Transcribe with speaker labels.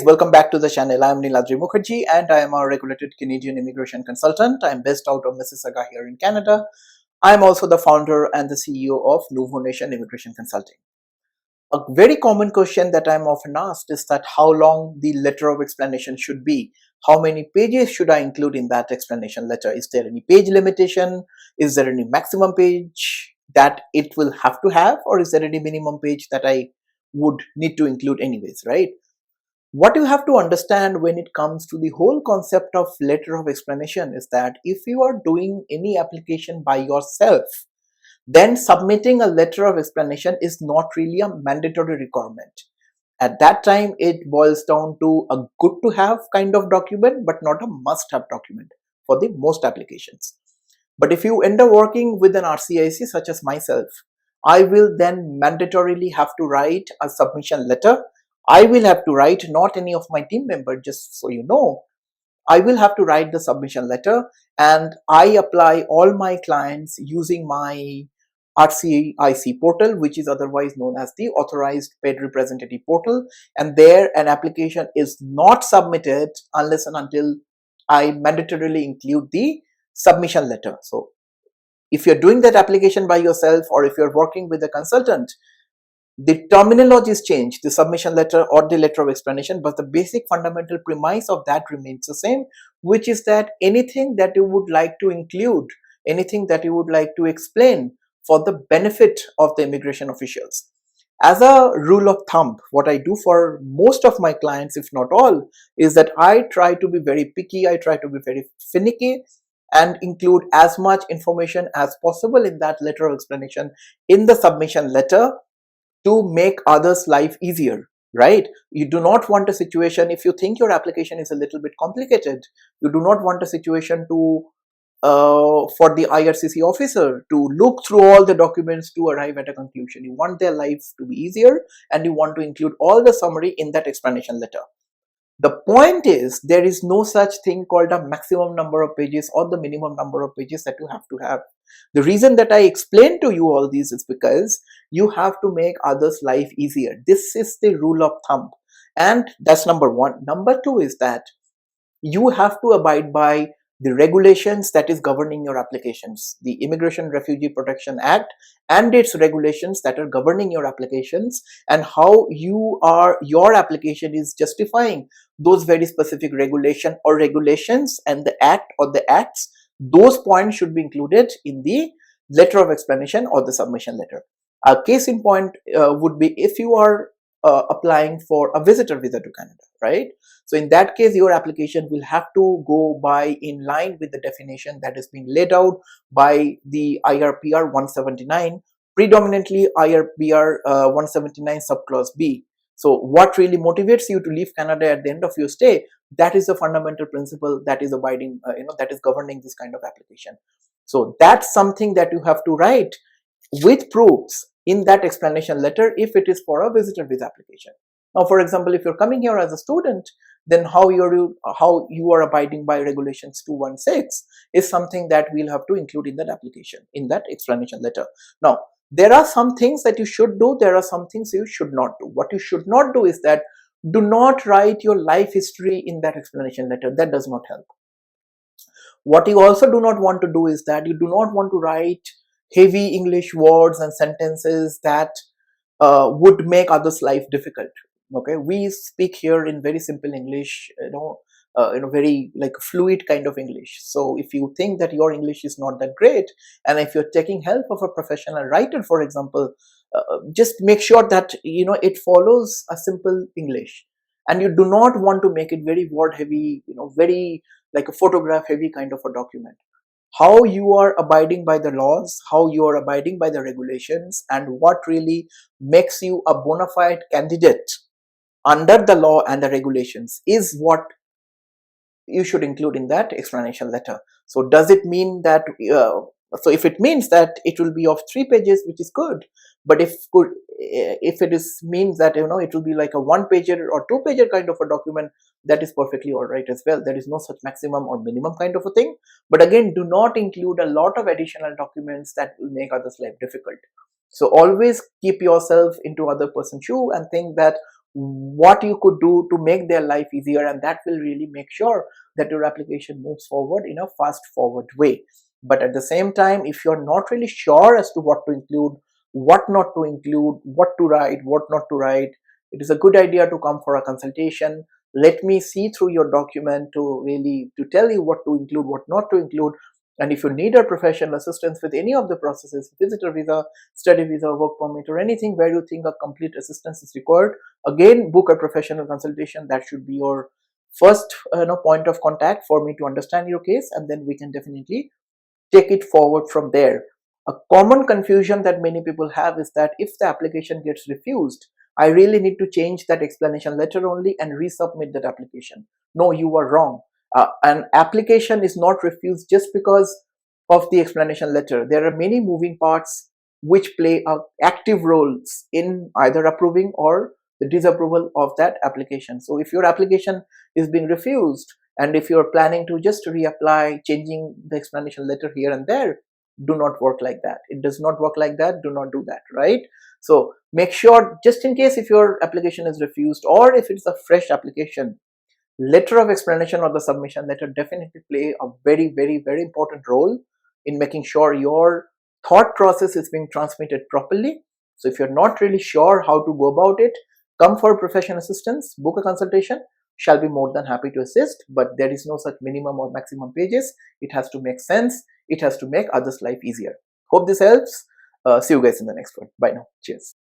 Speaker 1: welcome back to the channel. I am Niladri Mukherjee and I am a regulated Canadian immigration consultant. I am based out of Mississauga here in Canada. I am also the founder and the CEO of Nuvonation Immigration Consulting. A very common question that I am often asked is that how long the letter of explanation should be. How many pages should I include in that explanation letter? Is there any page limitation? Is there any maximum page that it will have to have, or is there any minimum page that I would need to include anyways, right? What you have to understand when it comes to the whole concept of letter of explanation is that if you are doing any application by yourself, then submitting a letter of explanation is not really a mandatory requirement. At that time, it boils down to a good to have kind of document, but not a must have document for the most applications. But if you end up working with an RCIC such as myself, I will then mandatorily have to write a submission letter. I will have to write, not any of my team member, just so you know, I will have to write the submission letter, and I apply all my clients using my RCIC portal, which is otherwise known as the Authorized Paid Representative portal. And there an application is not submitted unless and until I mandatorily include the submission letter. So if you're doing that application by yourself, or if you're working with a consultant, the terminology is changed, the submission letter or the letter of explanation, but the basic fundamental premise of that remains the same, which is that anything that you would like to include, anything that you would like to explain for the benefit of the immigration officials. As a rule of thumb, what I do for most of my clients, if not all, is that I try to be very picky, I try to be very finicky and include as much information as possible in that letter of explanation in the submission letter, to make others' life easier, right? You do not want a situation, if you think your application is a little bit complicated, you do not want a situation to for the IRCC officer to look through all the documents to arrive at a conclusion. You want their lives to be easier, and you want to include all the summary in that explanation letter. The point is, there is no such thing called a maximum number of pages or the minimum number of pages that you have to have. The reason that I explain to you all these is because you have to make others' life easier. This is the rule of thumb, and that's number one. Number two is that you have to abide by the regulations that is governing your applications. The Immigration Refugee Protection Act and its regulations that are governing your applications, and how your application is justifying those very specific regulation or regulations and the act or the acts. Those points should be included in the letter of explanation or the submission letter. A case in point would be if you are applying for a visitor visa to Canada, right? So in that case, your application will have to go by in line with the definition that is being laid out by the IRPR 179, predominantly IRPR 179 subclause B. So what really motivates you to leave Canada at the end of your stay, that is the fundamental principle that is abiding, that is governing this kind of application. So that's something that you have to write with proofs in that explanation letter if it is for a visitor visa application. Now, for example, if you're coming here as a student, then how you are abiding by regulations 216 is something that we'll have to include in that application, in that explanation letter. Now, there are some things that you should do, there are some things you should not do. What you should not do is that do not write your life history in that explanation letter. That does not help. What you also do not want to do is that you do not want to write heavy English words and sentences that would make others' life difficult. Okay, we speak here in very simple English, very like fluid kind of English. So if you think that your English is not that great, and if you're taking help of a professional writer, for example, just make sure that it follows a simple English, and you do not want to make it very word heavy, very like a photograph heavy kind of a document. How you are abiding by the laws, how you are abiding by the regulations, and what really makes you a bona fide candidate under the law and the regulations is what you should include in that explanation letter. So does it mean that, so if it means that it will be of 3 pages, which is good, but if it means that it will be like a 1-pager or 2-pager kind of a document, that is perfectly all right as well. There is no such maximum or minimum kind of a thing. But again, do not include a lot of additional documents that will make others' life difficult. So always keep yourself into other person's shoe and think that what you could do to make their life easier, and that will really make sure that your application moves forward in a fast forward way. But at the same time, if you're not really sure as to what to include, what not to include, what to write, what not to write, it is a good idea to come for a consultation. Let me see through your document to really to tell you what to include, what not to include. And if you need a professional assistance with any of the processes, visitor visa, study visa, work permit, or anything where you think a complete assistance is required, again, book a professional consultation. That should be your first point of contact for me to understand your case, and then we can definitely take it forward from there. A common confusion that many people have is that if the application gets refused, I really need to change that explanation letter only and resubmit that application. No, you are wrong. An application is not refused just because of the explanation letter. There are many moving parts which play active roles in either approving or the disapproval of that application. So if your application is being refused, and if you're planning to just reapply, changing the explanation letter here and there, do not work like that. It does not work like that. Do not do that, right? So make sure, just in case if your application is refused or if it's a fresh application, letter of explanation or the submission letter definitely play a very, very, very important role in making sure your thought process is being transmitted properly. So if you're not really sure how to go about it, come for professional assistance, book a consultation. Shall be more than happy to assist, but there is no such minimum or maximum pages. It has to make sense. It has to make others' life easier. Hope this helps. See you guys in the next one. Bye now. Cheers.